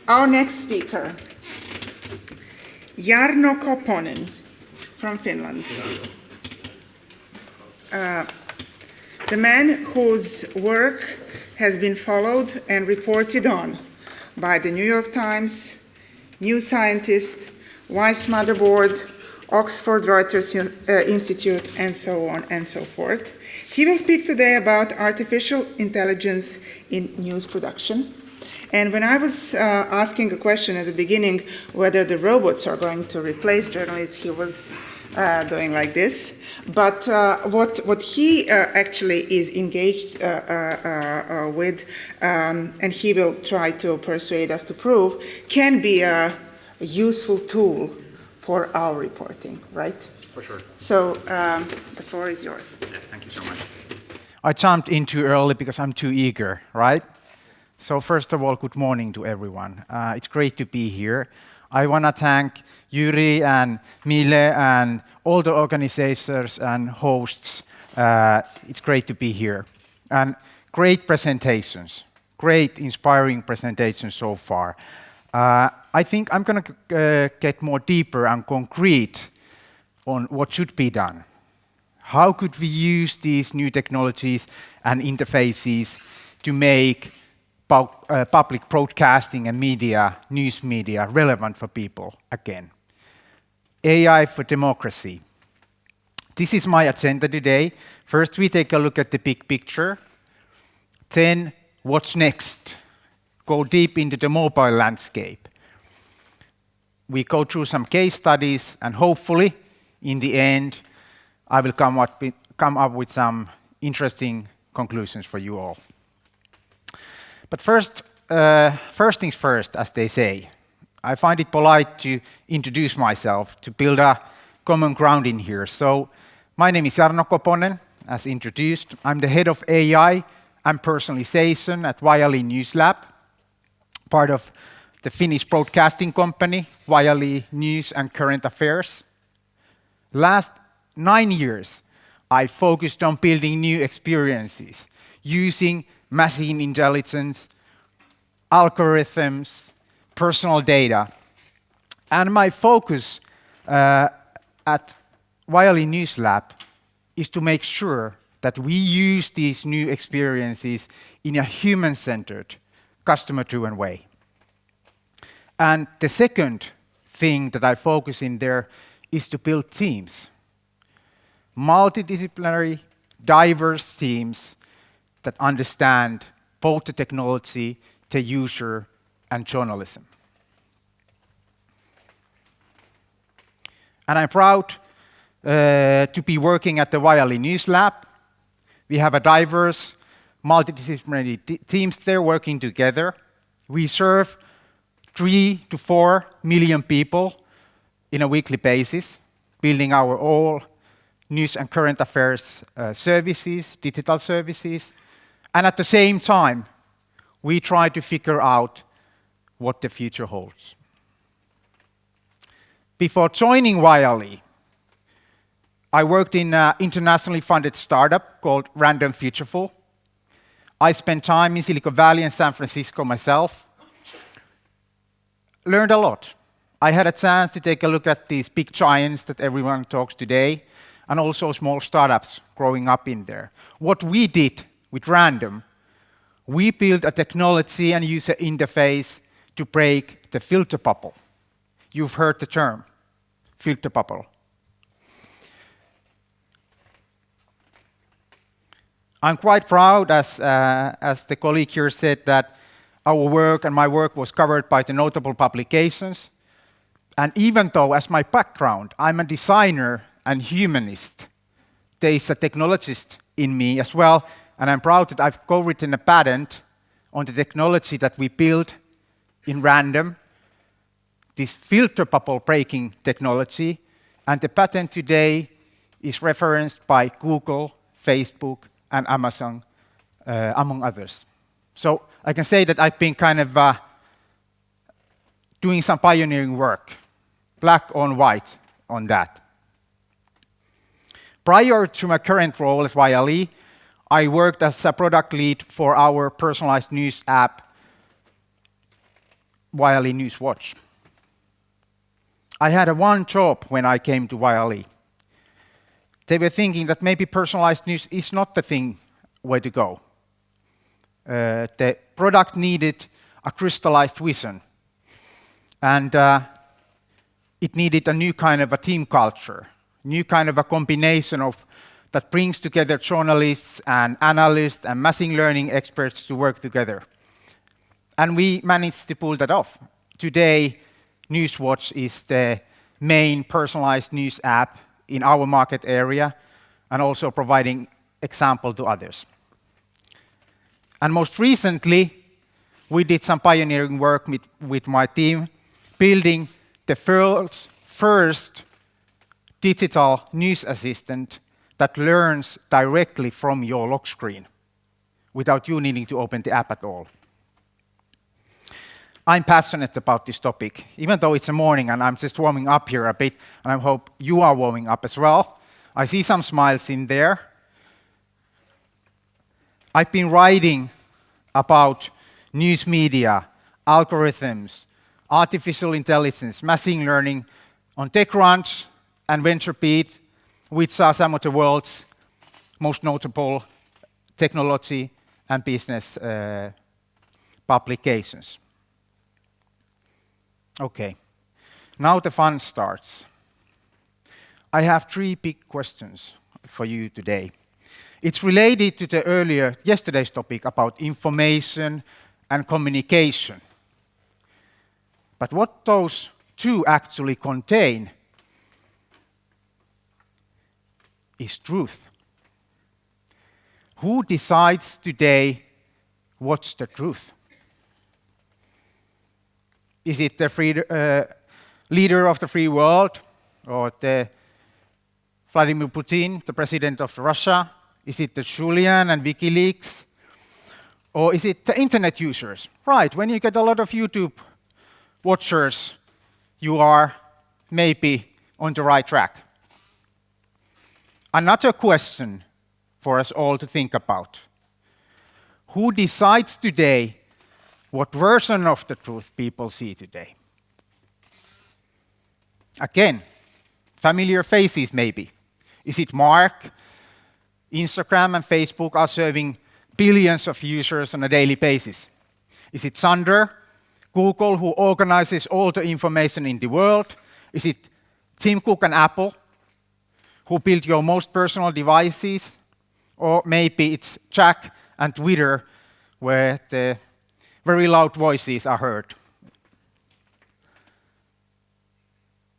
Our next speaker, Jarno Koponen from Finland. The man whose work has been followed and reported on by the New York Times, New Scientist, Weiss Motherboard, Oxford Reuters Institute, and so on and so forth. He will speak today about artificial intelligence in news production. And when I was asking a question at the beginning whether the robots are going to replace journalists, he was doing like this. But what he actually is engaged with, and he will try to persuade us to prove, can be a useful tool for our reporting, right? For sure. So the floor is yours. Yeah, thank you so much. I jumped in too early because I'm too eager, right? So first of all, good morning to everyone. It's great to be here. I want to thank Yuri and Mile and all the organizers and hosts. It's great to be here. And great presentations, great inspiring presentations so far. I think I'm going to get more deeper and concrete on what should be done. How could we use these new technologies and interfaces to make public broadcasting and media, news media, relevant for people again? AI for democracy. This is my agenda today. First, we take a look at the big picture. Then, what's next? Go deep into the mobile landscape. We go through some case studies, and hopefully, in the end, I will come up with some interesting conclusions for you all. But first things first, as they say. I find it polite to introduce myself, to build a common ground in here. So, my name is Jarno Koponen, as introduced. I'm the head of AI and personalization at Viali News Lab, part of the Finnish broadcasting company, Viali News and Current Affairs. Last 9 years, I focused on building new experiences using machine intelligence, algorithms, personal data. And my focus at Viali News Lab is to make sure that we use these new experiences in a human-centered, customer-driven way. And the second thing that I focus in there is to build teams. Multidisciplinary, diverse teams that understand both the technology, the user, and journalism. And I'm proud to be working at the Viali News Lab. We have a diverse, multidisciplinary teams there working together. We serve 3 to 4 million people in a weekly basis, building our all news and current affairs services, digital services. And at the same time, we try to figure out what the future holds. Before joining Viali, I worked in an internationally funded startup called Random Futureful. I spent time in Silicon Valley and San Francisco myself. Learned a lot. I had a chance to take a look at these big giants that everyone talks today, and also small startups growing up in there. What we did with Random, we built a technology and user interface to break the filter bubble. You've heard the term, filter bubble. I'm quite proud, as the colleague here said, that our work and my work was covered by the notable publications. And even though, as my background, I'm a designer and humanist, there is a technologist in me as well, and I'm proud that I've co-written a patent on the technology that we built in Random, this filter bubble breaking technology, and the patent today is referenced by Google, Facebook, and Amazon, among others. So I can say that I've been kind of doing some pioneering work, black on white on that. Prior to my current role at Viali, I worked as a product lead for our personalized news app, YLE News Watch. I had one job when I came to YLE. They were thinking that maybe personalized news is not the thing where to go. The product needed a crystallized vision, and it needed a new kind of a team culture, new kind of a combination of that brings together journalists and analysts and machine learning experts to work together. And we managed to pull that off. Today, Newswatch is the main personalized news app in our market area, and also providing example to others. And most recently, we did some pioneering work with my team, building the first digital news assistant that learns directly from your lock screen without you needing to open the app at all. I'm passionate about this topic, even though it's a morning and I'm just warming up here a bit, and I hope you are warming up as well. I see some smiles in there. I've been writing about news media, algorithms, artificial intelligence, machine learning on TechCrunch and VentureBeat, which are some of the world's most notable technology and business publications. Okay, now the fun starts. I have 3 big questions for you today. It's related to yesterday's topic about information and communication. But what those 2 actually contain is truth. Who decides today what's the truth? Is it the leader of the free world, or the Vladimir Putin, the president of Russia? Is it the Julian and WikiLeaks? Or is it the internet users? Right, when you get a lot of YouTube watchers, you are maybe on the right track. Another question for us all to think about. Who decides today what version of the truth people see today? Again, familiar faces maybe. Is it Mark? Instagram and Facebook are serving billions of users on a daily basis. Is it Sundar, Google, who organizes all the information in the world? Is it Tim Cook and Apple, who build your most personal devices? Or maybe it's Jack and Twitter, where the very loud voices are heard.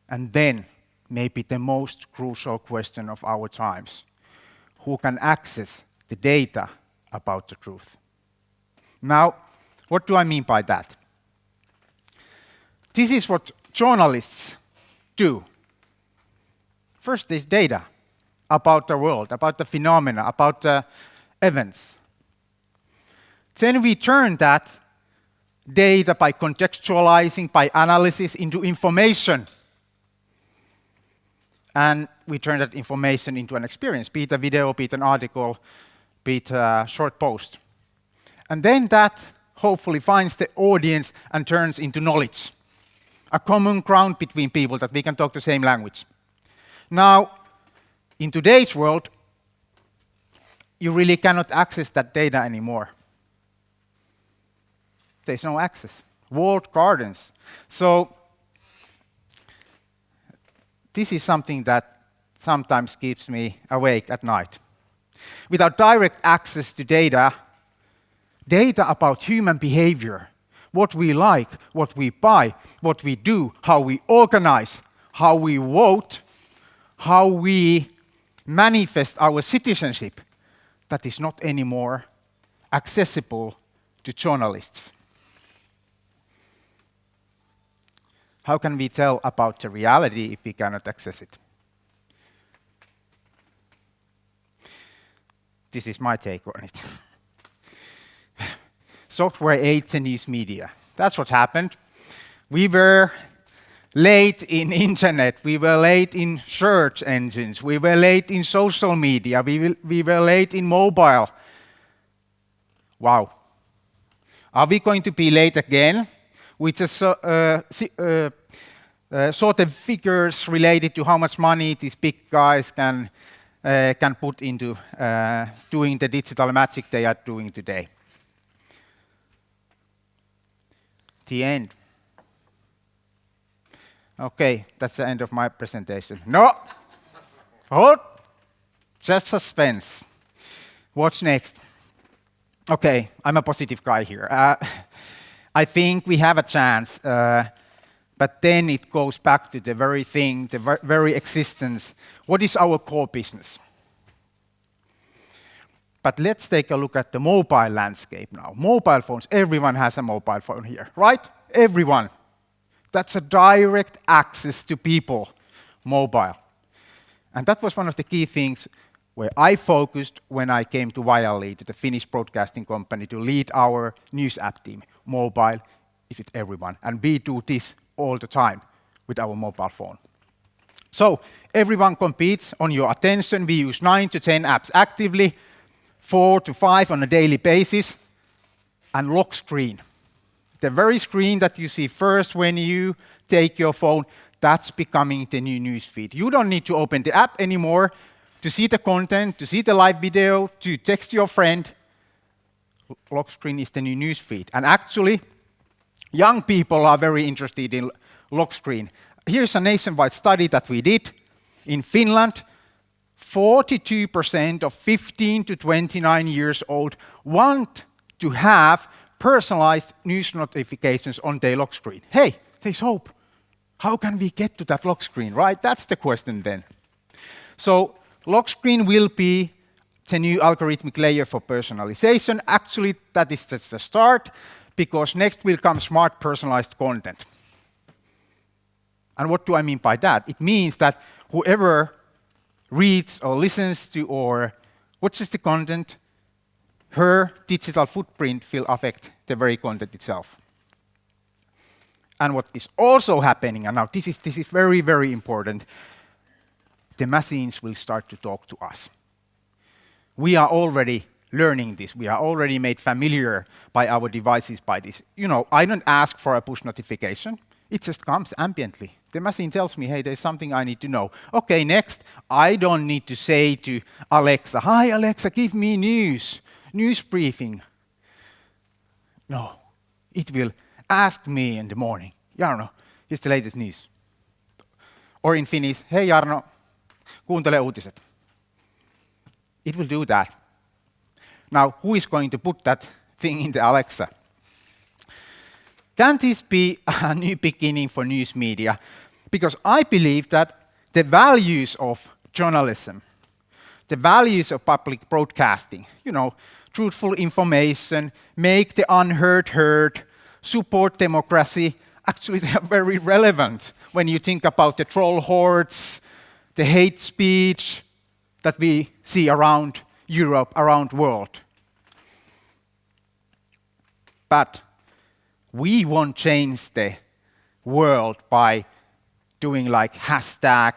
And then, maybe the most crucial question of our times: who can access the data about the truth? Now, what do I mean by that? This is what journalists do. First is data about the world, about the phenomena, about the events. Then we turn that data by contextualizing, by analysis, into information. And we turn that information into an experience, be it a video, be it an article, be it a short post. And then that hopefully finds the audience and turns into knowledge, a common ground between people that we can talk the same language. Now, in today's world, you really cannot access that data anymore. There's no access. Walled gardens. So this is something that sometimes keeps me awake at night. Without direct access to data about human behavior, what we like, what we buy, what we do, how we organize, how we vote, how we manifest our citizenship, that is not anymore accessible to journalists. How can we tell about the reality if we cannot access it? This is my take on it. Software aids the news media. That's what happened. We were late in internet. We were late in search engines. We were late in social media. We were late in mobile. Wow. Are we going to be late again? with sort of figures related to how much money these big guys can put into doing the digital magic they are doing today. The end. Okay, that's the end of my presentation. No! Hold! Just suspense. What's next? Okay, I'm a positive guy here. I think we have a chance, but then it goes back to the very thing, the very existence. What is our core business? But let's take a look at the mobile landscape now. Mobile phones, everyone has a mobile phone here, right? Everyone. That's a direct access to people, mobile. And that was one of the key things where I focused when I came to Viali, to the Finnish broadcasting company, to lead our news app team. Mobile is with everyone. And we do this all the time with our mobile phone. So everyone competes on your attention. We use 9 to 10 apps actively, 4 to 5 on a daily basis, and lock screen. The very screen that you see first when you take your phone, that's becoming the new news feed. You don't need to open the app anymore to see the content, to see the live video, to text your friend. Lock screen is the new news feed. And actually, young people are very interested in lock screen. Here's a nationwide study that we did. In Finland, 42% of 15 to 29 years old want to have personalized news notifications on their lock screen. Hey, there's hope. How can we get to that lock screen, right? That's the question then. So lock screen will be the new algorithmic layer for personalization. Actually, that is just the start, because next will come smart personalized content. And what do I mean by that? It means that whoever reads or listens to or watches the content, her digital footprint will affect the very content itself. And what is also happening, and now this is very, very important, the machines will start to talk to us. We are already learning this. We are already made familiar by our devices by this. You know, I don't ask for a push notification. It just comes ambiently. The machine tells me, hey, there's something I need to know. Okay, next, I don't need to say to Alexa, hi, Alexa, give me news briefing. No, it will ask me in the morning, Jarno, here's the latest news. Or in Finnish, hey Jarno, kuuntele uutiset. It will do that. Now, who is going to put that thing in the Alexa? Can this be a new beginning for news media? Because I believe that the values of journalism, the values of public broadcasting, you know, truthful information, make the unheard heard, support democracy, actually they are very relevant when you think about the troll hordes, the hate speech that we see around Europe, around the world. But we won't change the world by doing like hashtag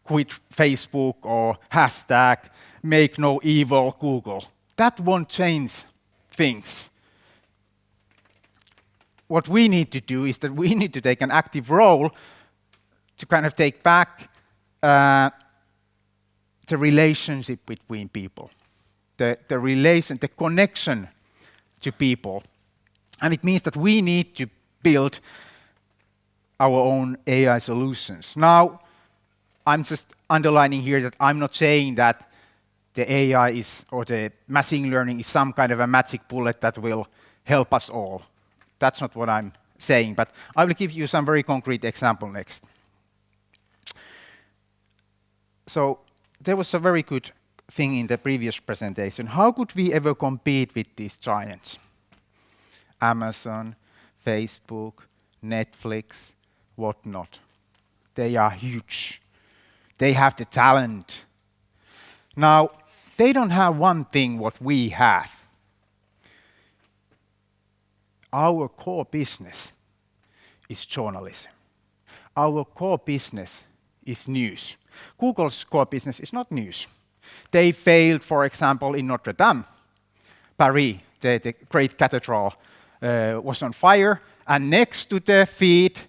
quit Facebook or hashtag make no evil Google. That won't change things. What we need to do is that we need to take an active role to kind of take back the relationship between people, the connection to people. And it means that we need to build our own AI solutions. Now, I'm just underlining here that I'm not saying that the AI is, or the machine learning is some kind of a magic bullet that will help us all. That's not what I'm saying, but I will give you some very concrete example next. So there was a very good thing in the previous presentation. How could we ever compete with these giants? Amazon, Facebook, Netflix, whatnot. They are huge. They have the talent. Now, they don't have one thing what we have. Our core business is journalism. Our core business is news. Google's core business is not news. They failed, for example, in Notre Dame. Paris, the great cathedral, was on fire, And next to the feed,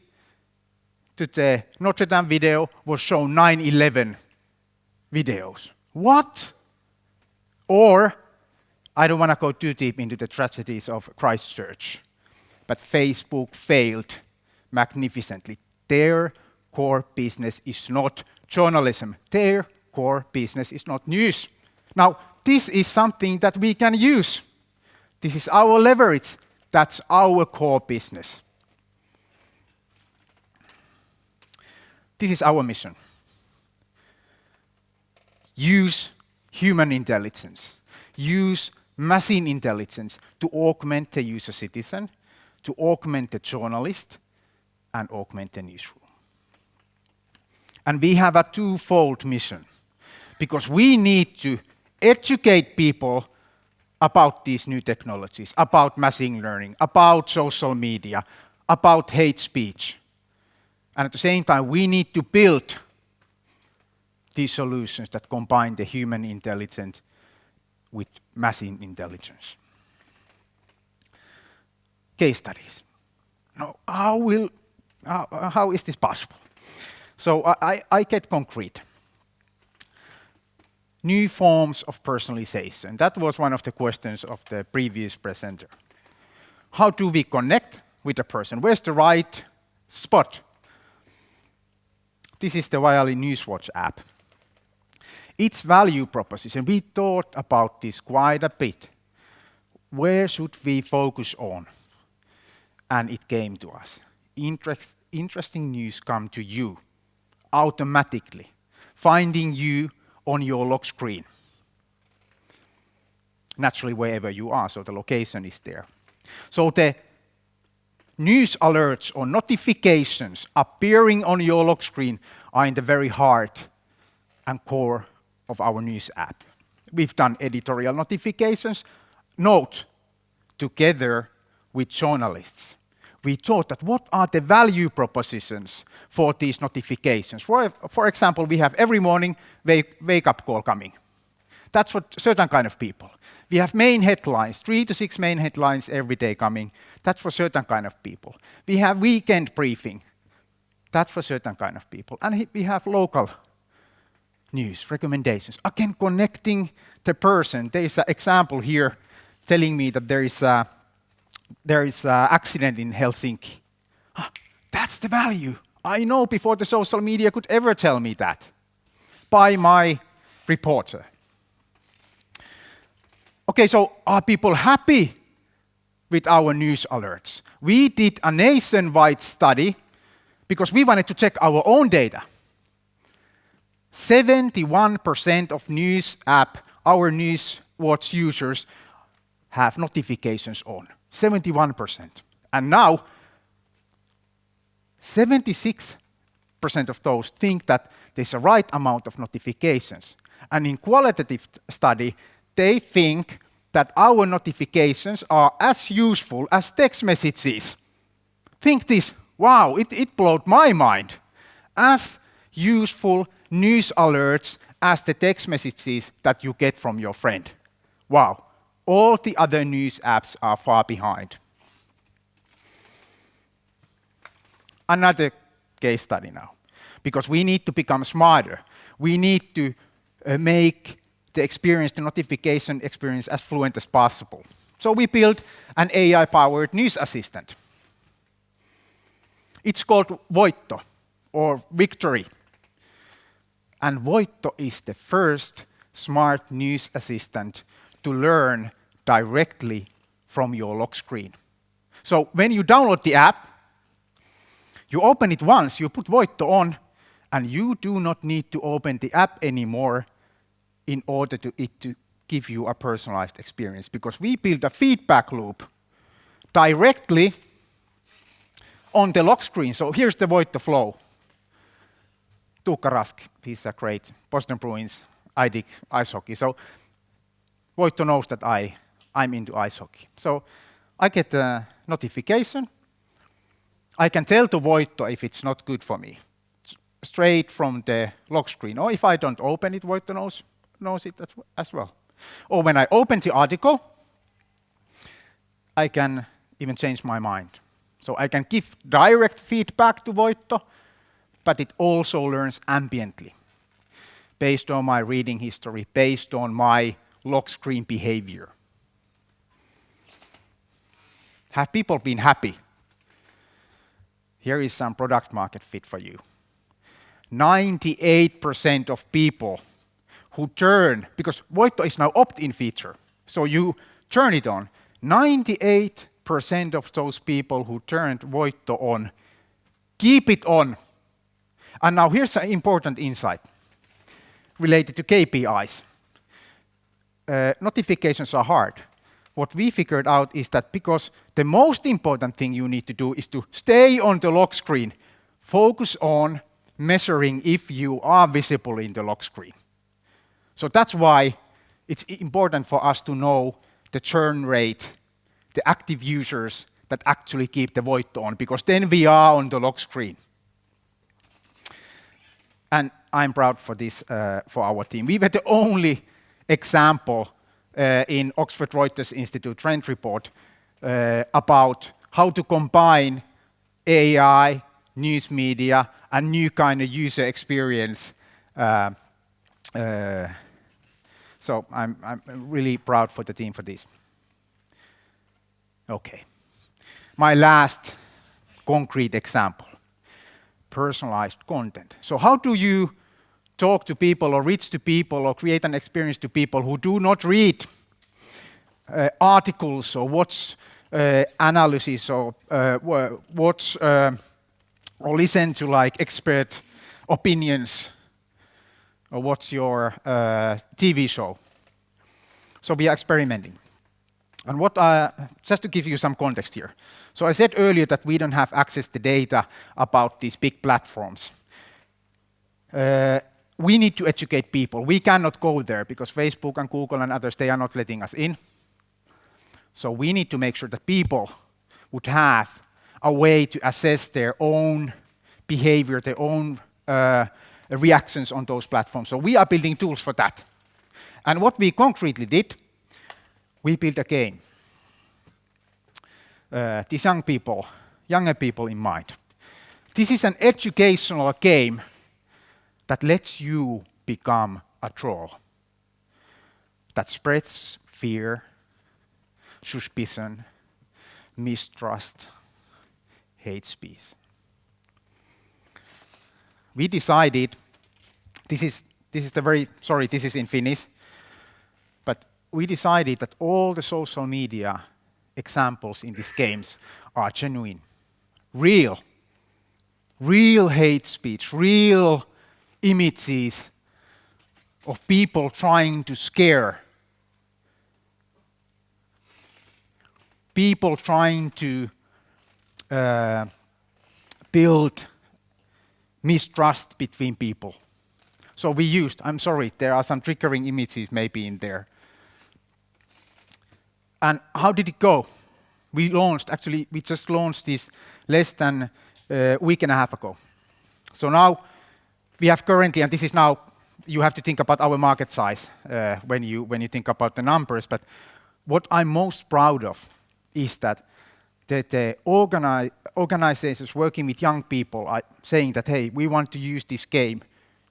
to the Notre Dame video, was shown 9/11 videos. What? Or, I don't want to go too deep into the tragedies of Christchurch, but Facebook failed magnificently. Their core business is not journalism. Their core business is not news. Now, this is something that we can use. This is our leverage. That's our core business. This is our mission. Use human intelligence. Use machine intelligence to augment the user citizen, to augment the journalist, and augment the newsroom. And we have a twofold mission, because we need to educate people about these new technologies, about machine learning, about social media, about hate speech. And at the same time, we need to build these solutions that combine the human intelligence with machine intelligence. Case studies. Now, how is this possible? So I get concrete. New forms of personalization. That was one of the questions of the previous presenter. How do we connect with a person? Where's the right spot? This is the Wiley Newswatch app. Its value proposition, we thought about this quite a bit. Where should we focus on? And it came to us. Interesting news come to you automatically, finding you on your lock screen. Naturally, wherever you are, so the location is there. So the news alerts or notifications appearing on your lock screen are in the very heart and core of our news app. We've done editorial notifications. Note, together with journalists, we thought that what are the value propositions for these notifications? For example, we have every morning wake-up call coming. That's for certain kind of people. We have main headlines, 3 to 6 main headlines every day coming. That's for certain kind of people. We have weekend briefing. That's for certain kind of people. And we have local news, recommendations. Again, connecting the person. There is an example here telling me that there is an accident in Helsinki. That's the value. I know before the social media could ever tell me that. By my reporter. Okay, so are people happy with our news alerts? We did a nationwide study because we wanted to check our own data. 71% of news app, our Newswatch users, have notifications on. 71%. And now, 76% of those think that there's a right amount of notifications. And in qualitative study, they think that our notifications are as useful as text messages. Think this, wow, it blew my mind. As useful news alerts as the text messages that you get from your friend. Wow, all the other news apps are far behind. Another case study now, because we need to become smarter. We need to make the experience, the notification experience as fluent as possible. So we built an AI-powered news assistant. It's called Voitto, or Victory. And Voitto is the first smart news assistant to learn directly from your lock screen. So when you download the app, you open it once, you put Voitto on, and you do not need to open the app anymore in order to give you a personalized experience, because we build a feedback loop directly on the lock screen. So here's the Voitto flow. Tuukka Rask, he's a great Boston Bruins, I dig ice hockey. So Voitto knows that I'm into ice hockey. So I get a notification. I can tell to Voitto if it's not good for me, straight from the lock screen. Or if I don't open it, Voitto knows it as well. Or when I open the article, I can even change my mind. So I can give direct feedback to Voitto, but it also learns ambiently, based on my reading history, based on my lock screen behavior. Have people been happy? Here is some product market fit for you. 98% of people who turn, because Voitto is now opt-in feature, so you turn it on. 98% of those people who turned Voitto on, keep it on. And now here's an important insight related to KPIs. Notifications are hard. What we figured out is that because the most important thing you need to do is to stay on the lock screen, focus on measuring if you are visible in the lock screen. So that's why it's important for us to know the churn rate, the active users that actually keep the Voitto on, because then we are on the lock screen. And I'm proud for this for our team. We were the only example in Oxford Reuters Institute trend report about how to combine AI, news media, and new kind of user experience. So I'm really proud for the team for this. Okay. My last concrete example, personalized content. So how do you talk to people or reach to people or create an experience to people who do not read articles or watch analysis or watch or listen to like expert opinions or watch your TV show? So we are experimenting. And what just to give you some context here. So I said earlier that we don't have access to data about these big platforms. We need to educate people. We cannot go there because Facebook and Google and others, they are not letting us in. So we need to make sure that people would have a way to assess their own behavior, their own reactions on those platforms. So we are building tools for that. And what we concretely did, we built a game. These younger people in mind. This is an educational game that lets you become a troll, that spreads fear, suspicion, mistrust, hate speech. We decided, this is in Finnish, but we decided that all the social media examples in these games are genuine, real hate speech, real images of people trying to scare, people trying to build mistrust between people. So we used, I'm sorry, there are some triggering images maybe in there. And how did it go? We just launched this less than a week and a half ago. So now we have currently, and this is now, you have to think about our market size when you think about the numbers, but what I'm most proud of is that the organizations working with young people are saying that, hey, we want to use this game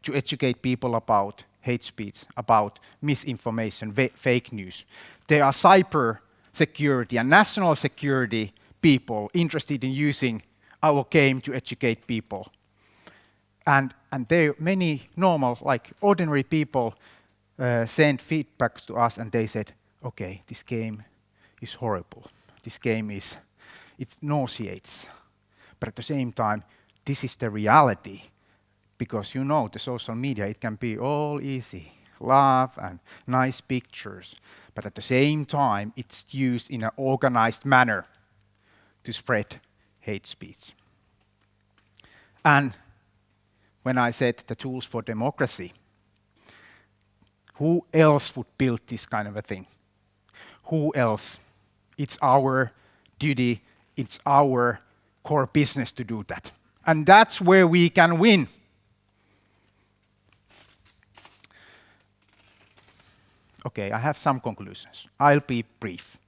to educate people about hate speech, about misinformation, fake news. There are cyber security and national security people interested in using our game to educate people. And there many normal, like ordinary people sent feedback to us and they said, okay, this game is horrible. This game it nauseates. But at the same time, this is the reality. Because you know, the social media, it can be all easy, love and nice pictures. But at the same time, it's used in an organized manner to spread hate speech. And when I said the tools for democracy, who else would build this kind of a thing? Who else? It's our duty, it's our core business to do that. And that's where we can win. Okay, I have some conclusions. I'll be brief.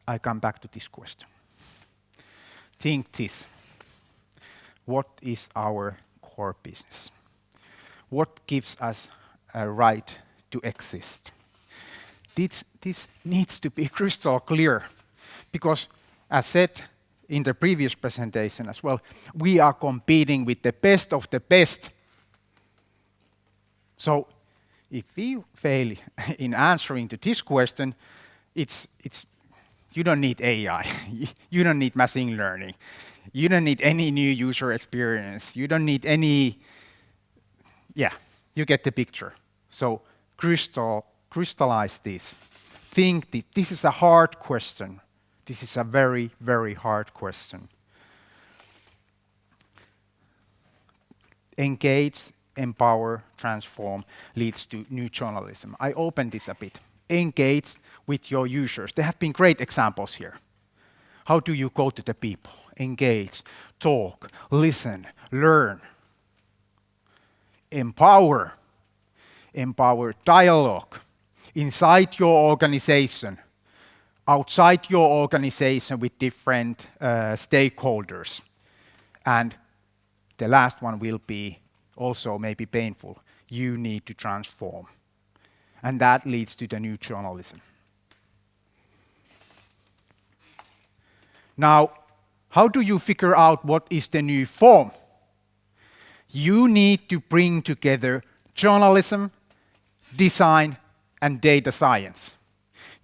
I come back to this question. Think this. What is our core business? What gives us a right to exist? This needs to be crystal clear, because as said in the previous presentation as well, we are competing with the best of the best. So if we fail in answering to this question, you don't need AI, you don't need machine learning, you don't need any new user experience, you don't need any, you get the picture. So crystallize this. Think this is a hard question. This is a very, very hard question. Engage, empower, transform leads to new journalism. I open this a bit. Engage with your users. There have been great examples here. How do you go to the people? Engage, talk, listen, learn. Empower. Empower dialogue inside your organization, outside your organization with different stakeholders. And the last one will be also maybe painful. You need to transform. And that leads to the new journalism. Now, how do you figure out what is the new form? You need to bring together journalism, design, and data science.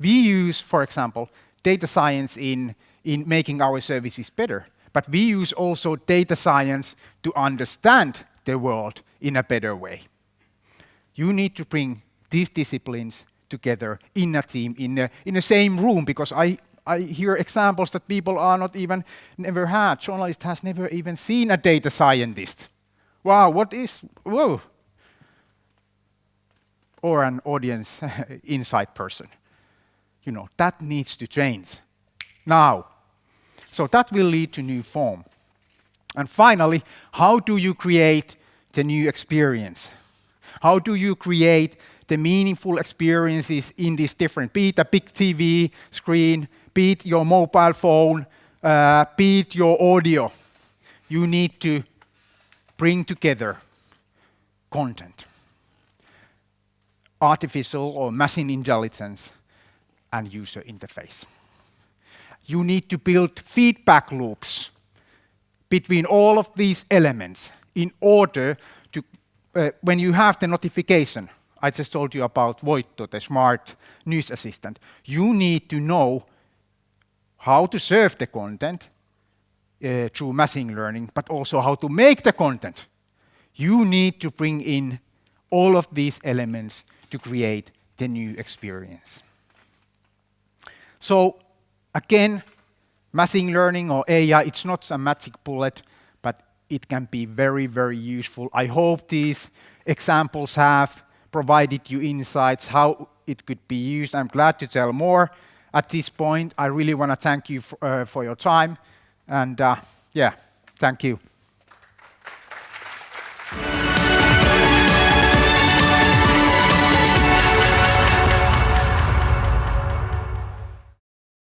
We use, for example, data science in making our services better, but we use also data science to understand the world in a better way. You need to bring these disciplines together in a team, in the same room, because I hear examples that people are not even never had. Journalist has never even seen a data scientist. Wow, whoa. Or an audience insight person. You know, that needs to change now. So that will lead to new form. And finally, how do you create the new experience? How do you create the meaningful experiences in this different, be it a big TV screen, be it your mobile phone, be it your audio? You need to bring together content, artificial or machine intelligence, and user interface. You need to build feedback loops between all of these elements in order to, when you have the notification, I just told you about Voitto, the smart news assistant, you need to know how to serve the content through machine learning, but also how to make the content. You need to bring in all of these elements to create the new experience. So again, machine learning or AI, it's not a magic bullet, but it can be very, very useful. I hope these examples have provided you insights how it could be used. I'm glad to tell more. At this point, I really want to thank you for your time. And thank you.